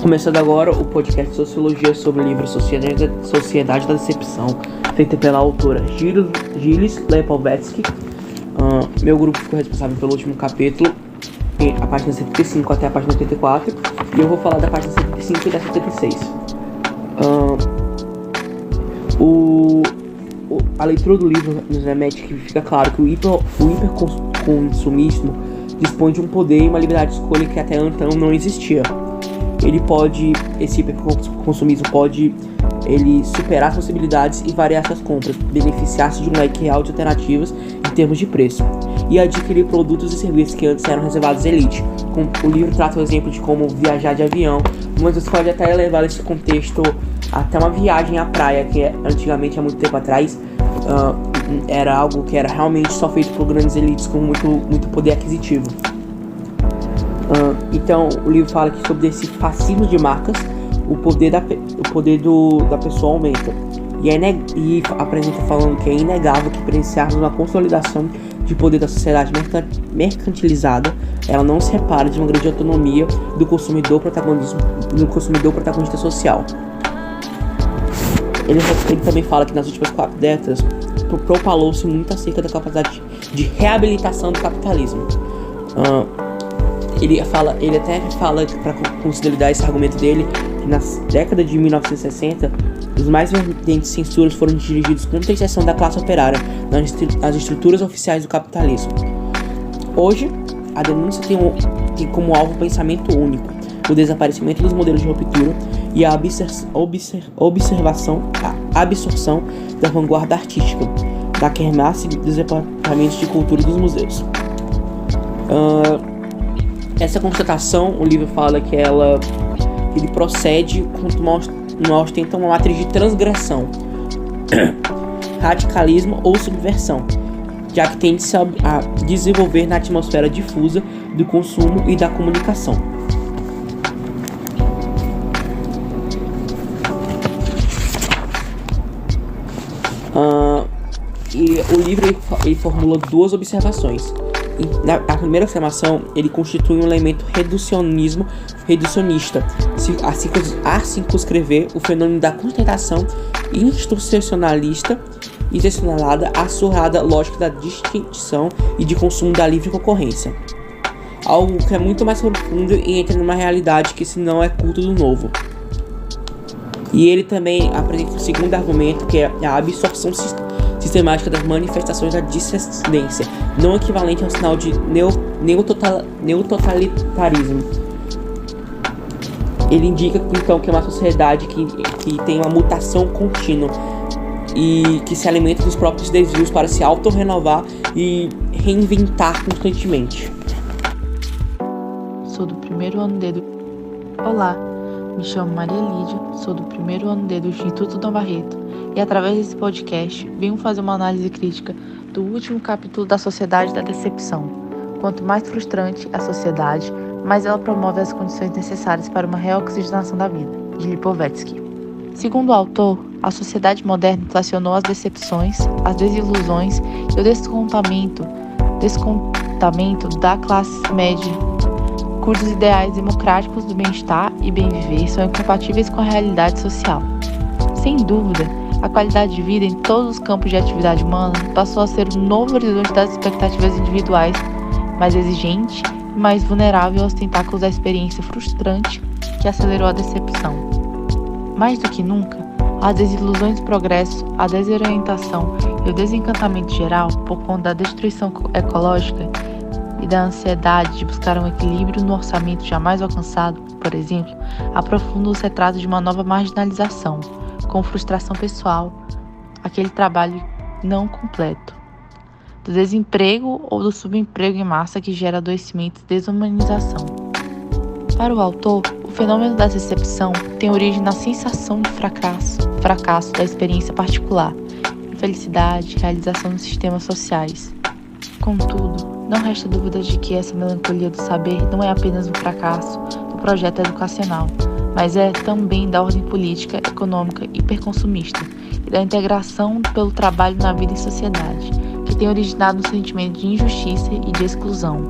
Começando agora o podcast Sociologia sobre o livro Sociedade da Decepção, feito pela autora Gilles Lipovetsky. Meu grupo ficou responsável pelo último capítulo, a página 75 até a página 84, e eu vou falar da página 75 e da 76. A leitura do livro nos remete que fica claro que o hiperconsumismo dispõe de um poder e uma liberdade de escolha que até então não existia. Esse hiperconsumismo pode superar as possibilidades e variar suas compras, beneficiar-se de um leque real de alternativas em termos de preço, e adquirir produtos e serviços que antes eram reservados à elite. O livro trata o exemplo de como viajar de avião, mas você pode até levar esse contexto até uma viagem à praia, que antigamente, há muito tempo atrás, era algo que era realmente só feito por grandes elites com muito poder aquisitivo. Então o livro fala que sobre esse fascismo de marcas, o poder da pessoa aumenta, e apresenta falando que é inegável que presenciarmos uma consolidação de poder da sociedade mercantilizada. Ela não se repara de uma grande autonomia do consumidor protagonista social. Ele também fala que nas últimas 4 décadas propalou-se muito acerca da capacidade de reabilitação do capitalismo. Ele até fala, para consolidar esse argumento dele, que na década de 1960, os mais vertentes censuras foram dirigidos contra a inserção da classe operária nas estruturas oficiais do capitalismo. Hoje, a denúncia tem como alvo o pensamento único, o desaparecimento dos modelos de ruptura e a absorção da vanguarda artística, da quermesse dos departamentos de cultura dos museus. Essa constatação, o livro fala que ele procede contra uma matriz de transgressão, radicalismo ou subversão, já que tende a desenvolver na atmosfera difusa do consumo e da comunicação. E o livro ele formula 2 observações. Na primeira afirmação, ele constitui um elemento reducionista a circunscrever o fenômeno da constatação institucionalista e intencionalada à surrada lógica da distinção e de consumo da livre concorrência. Algo que é muito mais profundo e entra numa realidade que se não é culto do novo. E ele também apresenta o segundo argumento, que é a absorção sistemática das manifestações da dissidência, não equivalente ao sinal de neototalitarismo. Ele indica então que é uma sociedade que tem uma mutação contínua e que se alimenta dos próprios desvios para se auto-renovar e reinventar constantemente. Sou do primeiro ano D. Olá, me chamo Maria Lídia, sou do primeiro ano D do Instituto Dom Barreto e através desse podcast venho fazer uma análise crítica do último capítulo da Sociedade da Decepção. Quanto mais frustrante a sociedade, mais ela promove as condições necessárias para uma reoxigenação da vida, de Lipovetsky. Segundo o autor, a sociedade moderna inflacionou as decepções, as desilusões e o descontamento da classe média, cujos ideais democráticos do bem-estar e bem-viver são incompatíveis com a realidade social. Sem dúvida, a qualidade de vida em todos os campos de atividade humana passou a ser o novo horizonte das expectativas individuais, mais exigente e mais vulnerável aos tentáculos da experiência frustrante que acelerou a decepção. Mais do que nunca, as desilusões do progresso, a desorientação e o desencantamento geral por conta da destruição ecológica e da ansiedade de buscar um equilíbrio no orçamento jamais alcançado, por exemplo, aprofundam os retratos de uma nova marginalização, com frustração pessoal, aquele trabalho não completo, do desemprego ou do subemprego em massa que gera adoecimento e desumanização. Para o autor, o fenômeno da decepção tem origem na sensação de fracasso da experiência particular, infelicidade, realização dos sistemas sociais. Contudo, não resta dúvida de que essa melancolia do saber não é apenas um fracasso do projeto educacional, mas é também da ordem política, econômica e hiperconsumista e da integração pelo trabalho na vida em sociedade, que tem originado um sentimento de injustiça e de exclusão.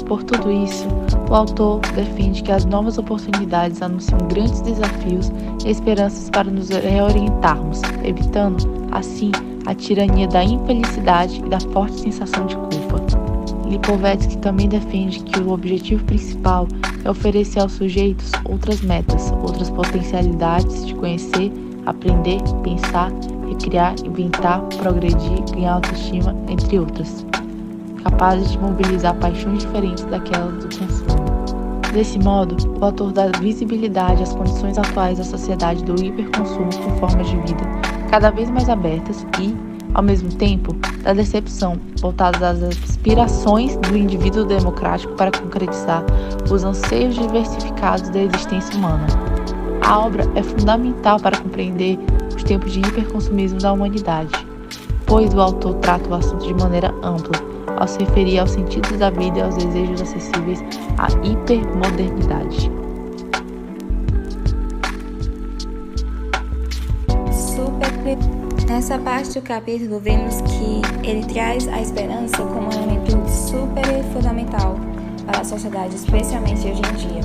Por tudo isso, o autor defende que as novas oportunidades anunciam grandes desafios e esperanças para nos reorientarmos, evitando, assim, a tirania da infelicidade e da forte sensação de culpa. Lipovetsky também defende que o objetivo principal é oferecer aos sujeitos outras metas, outras potencialidades de conhecer, aprender, pensar, recriar, inventar, progredir, ganhar autoestima, entre outras, capazes de mobilizar paixões diferentes daquelas do consumo. Desse modo, o autor dá visibilidade às condições atuais da sociedade do hiperconsumo com formas de vida cada vez mais abertas e, ao mesmo tempo, da decepção voltadas às aspirações do indivíduo democrático para concretizar os anseios diversificados da existência humana. A obra é fundamental para compreender os tempos de hiperconsumismo da humanidade, pois o autor trata o assunto de maneira ampla, ao se referir aos sentidos da vida e aos desejos acessíveis à hipermodernidade. Nessa parte do capítulo, vemos que ele traz a esperança como um elemento super fundamental para a sociedade, especialmente hoje em dia,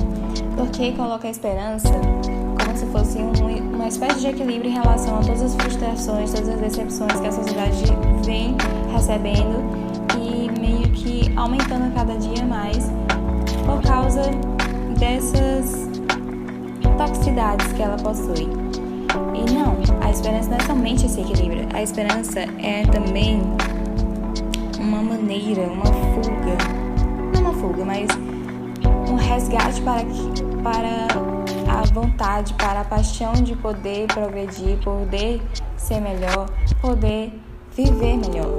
porque coloca a esperança como se fosse uma espécie de equilíbrio em relação a todas as frustrações, todas as decepções que a sociedade vem recebendo e meio que aumentando cada dia mais por causa dessas toxicidades que ela possui. E não, a esperança não é somente esse equilíbrio. A esperança é também uma maneira, uma fuga, não uma fuga, mas um resgate para a vontade, para a paixão de poder progredir, poder ser melhor, poder viver melhor,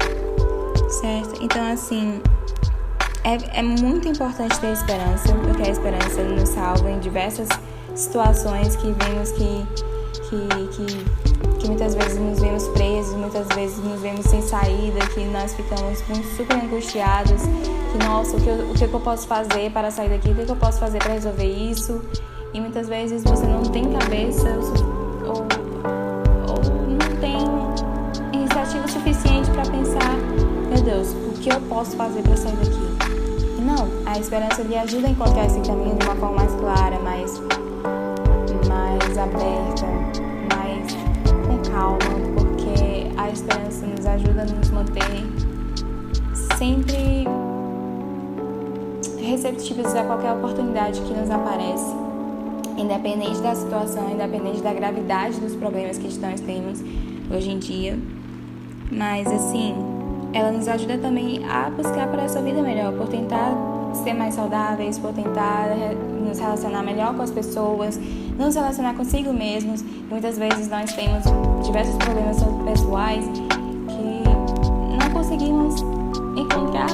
certo? Então, assim, é muito importante ter esperança, porque a esperança nos salva em diversas situações que vemos que muitas vezes nos vemos presos, muitas vezes nos vemos sem saída, que nós ficamos super angustiados, que nossa, o que eu posso fazer para sair daqui, o que eu posso fazer para resolver isso, e muitas vezes você não tem cabeça ou não tem iniciativa suficiente para pensar, meu Deus, o que eu posso fazer para sair daqui? E não, a esperança lhe ajuda a encontrar esse caminho de uma forma mais clara, mais aberta, mais com calma, porque a esperança nos ajuda a nos manter sempre receptivos a qualquer oportunidade que nos aparece, independente da situação, independente da gravidade dos problemas que nós temos hoje em dia. Mas assim, ela nos ajuda também a buscar por essa vida melhor, por tentar ser mais saudáveis, por tentar nos relacionar melhor com as pessoas, nos relacionar consigo mesmos. Muitas vezes nós temos diversos problemas pessoais que não conseguimos encontrar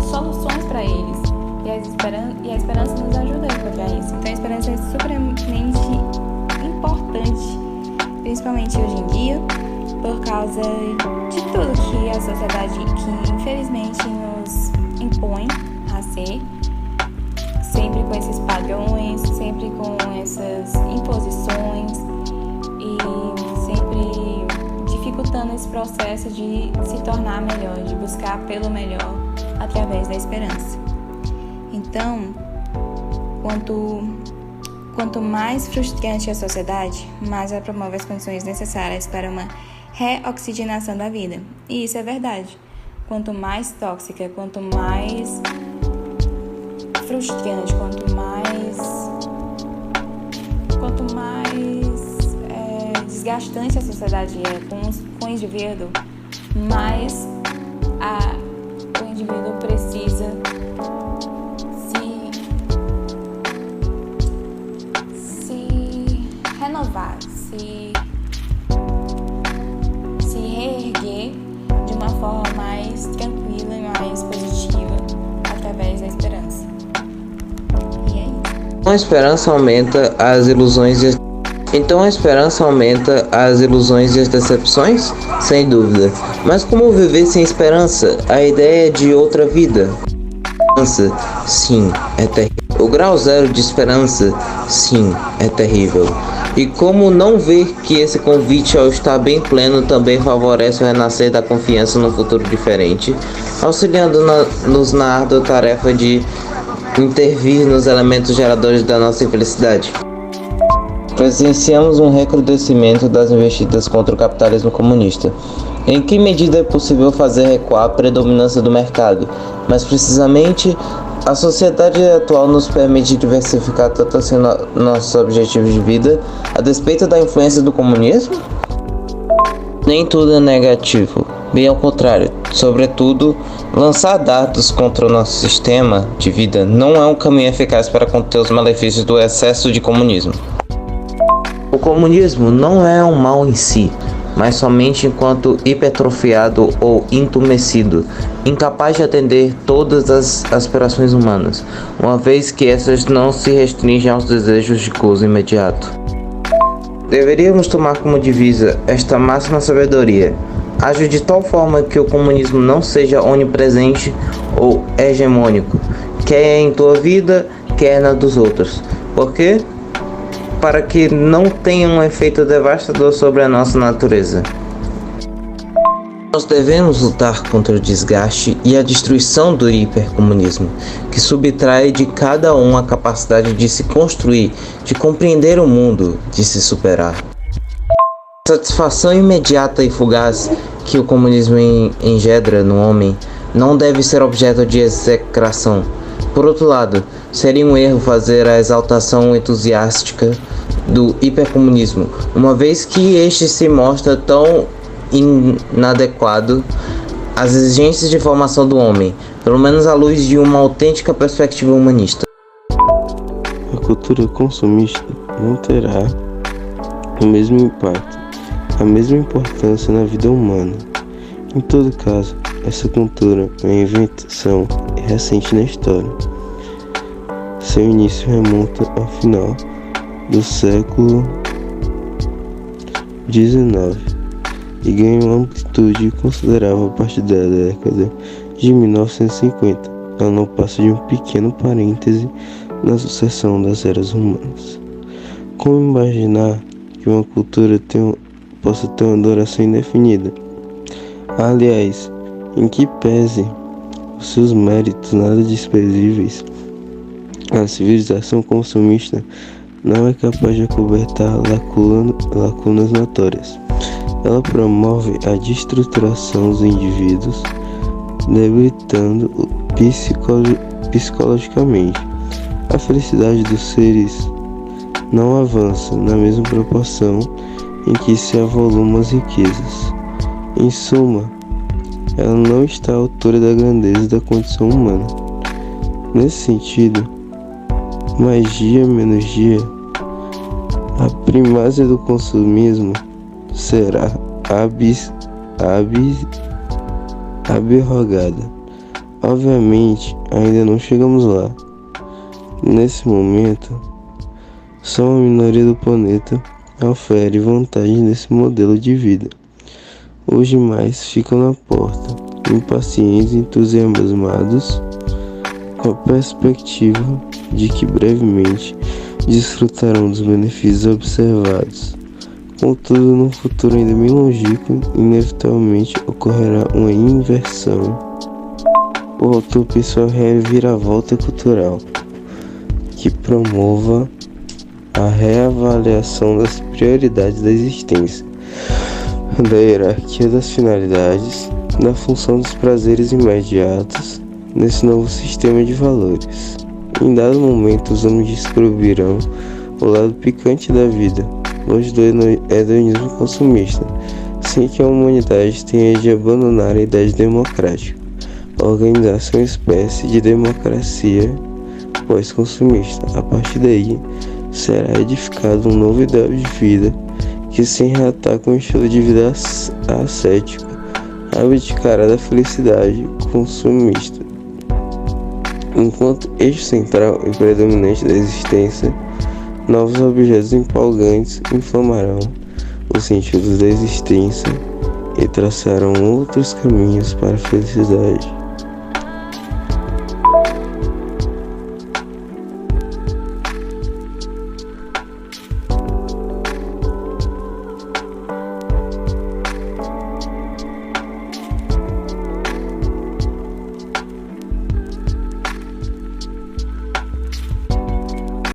soluções para eles. E a esperança nos ajuda a encontrar isso. Então a esperança é supremamente importante, principalmente hoje em dia, por causa de tudo que a sociedade, que infelizmente nos impõe a ser, sempre com esses padrões, sempre com essas imposições e sempre dificultando esse processo de se tornar melhor, de buscar pelo melhor através da esperança. Então, quanto mais frustrante a sociedade, mais ela promove as condições necessárias para uma reoxigenação da vida. E isso é verdade. Quanto mais tóxica, quanto mais frustrante, quanto mais desgastante a sociedade é com o indivíduo, mais o indivíduo precisa se renovar, se reerguer de uma forma mais tranquila e mais positiva através da esperança. E é isso. A esperança aumenta as ilusões e Então a esperança aumenta as ilusões e as decepções? Sem dúvida. Mas como viver sem esperança? A ideia de outra vida. Esperança, sim, é terrível. O grau zero de esperança, sim, é terrível. E como não ver que esse convite ao estar bem pleno também favorece o renascer da confiança no futuro diferente, auxiliando-nos na árdua tarefa de intervir nos elementos geradores da nossa infelicidade. Presenciamos um recrudescimento das investidas contra o capitalismo comunista. Em que medida é possível fazer recuar a predominância do mercado? Mas precisamente, a sociedade atual nos permite diversificar tanto assim nossos objetivos de vida, a despeito da influência do comunismo? Nem tudo é negativo, bem ao contrário. Sobretudo, lançar dados contra o nosso sistema de vida não é um caminho eficaz para conter os malefícios do excesso de comunismo. O comunismo não é um mal em si, mas somente enquanto hipertrofiado ou entumecido, incapaz de atender todas as aspirações humanas, uma vez que essas não se restringem aos desejos de gozo imediato. Deveríamos tomar como divisa esta máxima sabedoria: age de tal forma que o comunismo não seja onipresente ou hegemônico, quer em tua vida, quer na dos outros. Por quê? Para que não tenha um efeito devastador sobre a nossa natureza. Nós devemos lutar contra o desgaste e a destruição do hipercomunismo, que subtrai de cada um a capacidade de se construir, de compreender o mundo, de se superar. A satisfação imediata e fugaz que o comunismo engendra no homem não deve ser objeto de execração. Por outro lado, seria um erro fazer a exaltação entusiástica do hipercomunismo, uma vez que este se mostra tão inadequado às exigências de formação do homem, pelo menos à luz de uma autêntica perspectiva humanista. A cultura consumista não terá o mesmo impacto, a mesma importância na vida humana. Em todo caso, essa cultura é uma invenção recente na história. Seu início remonta ao final do século XIX e ganhou amplitude considerável a partir da década de 1950. Ela não passa de um pequeno parêntese na sucessão das eras humanas. Como imaginar que uma cultura possa ter uma duração indefinida? Aliás, em que pese os seus méritos nada desprezíveis, a civilização consumista não é capaz de acobertar lacunas notórias. Ela promove a destruturação dos indivíduos, debilitando psicologicamente. A felicidade dos seres não avança na mesma proporção em que se avolumam as riquezas. Em suma, ela não está à altura da grandeza da condição humana. Nesse sentido, mais dia menos dia, a primazia do consumismo será abrogada. Obviamente, ainda não chegamos lá. Nesse momento, só uma minoria do planeta ofere vantagem nesse modelo de vida. Os demais ficam na porta, impacientes e entusiasmados, com a perspectiva de que brevemente desfrutarão dos benefícios observados. Contudo, num futuro ainda bem longínquo, inevitavelmente ocorrerá uma inversão. O autor pensou a reviravolta cultural, que promova a reavaliação das prioridades da existência, da hierarquia das finalidades, da função dos prazeres imediatos nesse novo sistema de valores. Em dado momento, os homens descobrirão o lado picante da vida, longe do hedonismo consumista, sem que a humanidade tenha de abandonar a idade democrática, organizar-se uma espécie de democracia pós-consumista. A partir daí, será edificado um novo ideal de vida que, sem reatar com o estilo de vida ascético, abdicará da felicidade consumista. Enquanto eixo central e predominante da existência, novos objetos empolgantes inflamarão os sentidos da existência e traçarão outros caminhos para a felicidade.